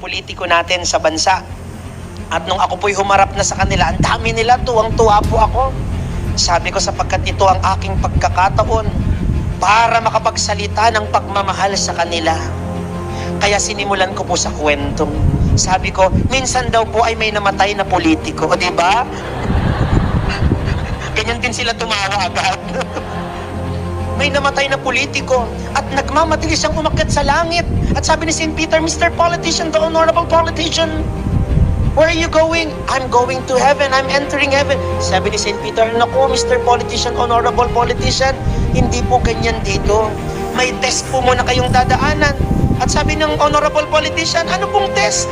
politiko natin sa bansa. At nung ako po'y humarap na sa kanila, ang dami nila, tuwang-tuwa po ako. Sabi ko, sapagkat ito ang aking pagkakataon para makapagsalita ng pagmamahal sa kanila. Kaya sinimulan ko po sa kwentong. Sabi ko, minsan daw po ay may namatay na politiko, o diba? Ganyan din sila tumawa agad. May namatay na politiko at nagmamadali siyang umakyat sa langit. At sabi ni St. Peter, Mr. Politician, the honorable politician, where are you going? I'm going to heaven. I'm entering heaven. Sabi ni St. Peter, naku, Mr. Politician, honorable politician, hindi po ganyan dito. May test po muna kayong dadaanan. At sabi ng honorable politician, ano pong test?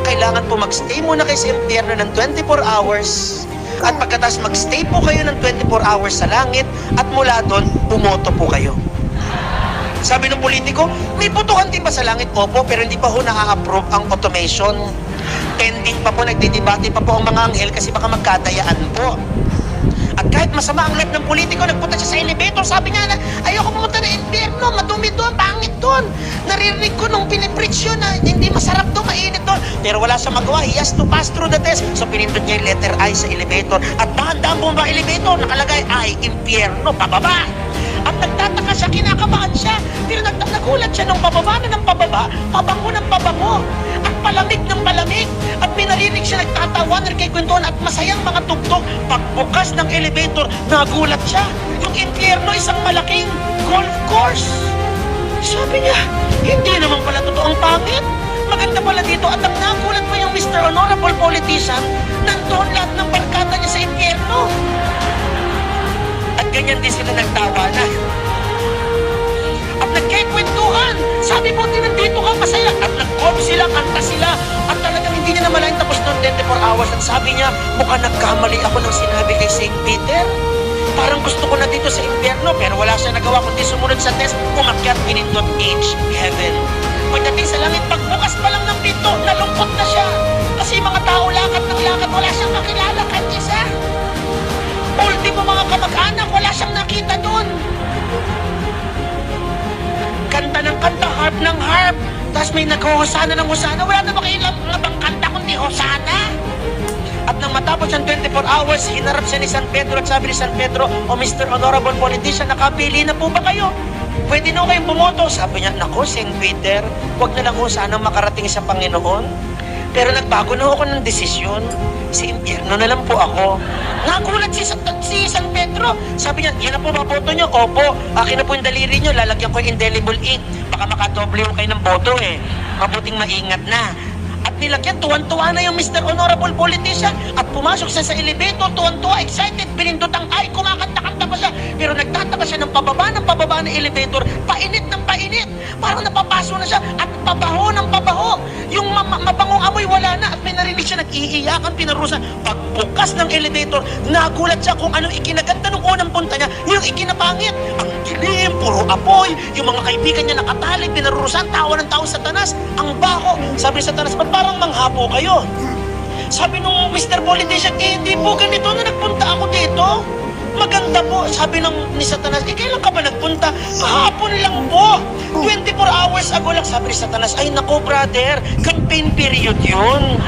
Kailangan po magstay muna kayo sa impyerno ng 24 hours. At pagkatapos magstay po kayo ng 24 hours sa langit at mula doon, bumoto po kayo. Sabi ng politiko, may botohan din ba sa langit? Opo, pero hindi pa ho na-approve ang automation. Pending pa po, nagdidebate pa po ang mga anghel kasi baka magkadayaan po. At kahit masama ang loob ng politiko, nagpunta siya sa elevator, sabi niya na, ayoko pumunta na impyerno, madumi doon, pangit doon. Naririnig ko nung pinipreach yun na hindi masarap doon, mainit doon. Pero wala siya magawa, he has to pass through the test. So pinindot niya yung letter I sa elevator. At dahan-dahan bumaba elevator, nakalagay I, impyerno, pababa. At nagtataka siya, kinakabahan siya. Pero nagulat siya nung pababa na ng pababa, pabango ng pabango. At palamig ng palamig. At pinarinig siya nagtatawa, nagkikwentuhan at masayang mga tugtog. Pagbukas ng elevator, nagulat siya. Yung impyerno, isang malaking golf course. Sabi niya, hindi naman pala totoong pangit. Maganda pala dito. At ang nagulat pa yung Mr. Honorable Politician, nandoon lahat ng barkada niya sa impyerno. At ganyan din sila nagtawanan. At nagkikwentuhan. Sabi mo, nandito ka masaya. At nag-off sila, kanta sila. At talagang hindi niya namalayan tapos ng 24 hours. At sabi niya, mukhang nagkamali ako ng sinabi kay St. Peter. Parang gusto ko na dito sa impyerno, pero wala siya nagawa kundi sumunod sa test, umakyat, pinindot H, heaven. Pagdating sa langit, pagbukas pa lang ng pinto, nalungkot na siya. Kasi mga tao lakad ng lakad, wala siyang kakilala kahit isa. Ultimo mga kamag-anak, wala siyang nakita doon. Kanta ng kanta, harp ng harp. Tapos may nag-hosana ng hosana. Wala na ba kayo labang kanta kundi hosana? At nang matapos ang 24 hours, hinarap siya ni San Pedro at sabi ni San Pedro, O Mr. Honorable Politician, nakapili na po ba kayo? Pwede na kayong bumoto. Sabi niya, nako, St. Peter, huwag na lang ho sanang makarating sa Panginoon. Pero nagbago na ako ng desisyon. Si impyerno na lang po ako. Nagulat si San Pedro. Sabi niya, yan na po ba boto niyo? Opo, akin na po yung daliri niyo. Lalagyan ko yung indelible ink. Baka makadoble ho kayo ng boto eh. Mabuting maingat na. At nilagyan, tuwan-tuwa na yung Mr. Honorable Politician. At pumasok siya sa elevator, tuwan-tuwa, excited, pinindot ang ay, kumakanta-kanta pa siya. Pero nagtataka siya ng pababa ng elevator, painit ng painit. Parang napapaso na siya at pabaho ng pabaho. Yung mabangong amoy wala na at may narinig siya nag-iiyakan, pinarusan. Pagbukas ng elevator, nagulat siya kung anong ikinaganda nung unang punta niya, yung ikinapangit. Ang dilim, puro apoy, yung mga kaibigan niya nakatali, pinarurusan, tawa ng tao sa tanas, ang baho. Sabi sa tanas, ba't parang manghapo kayo? Sabi nung Mr. Politician, hindi po ganito na nagpunta ako dito. Maganda po. Sabi ni Satanas, kailan ka ba nagpunta? Kahapon lang po. 24 hours ago lang. Sabi ni Satanas, ay nako brother, campaign period yun.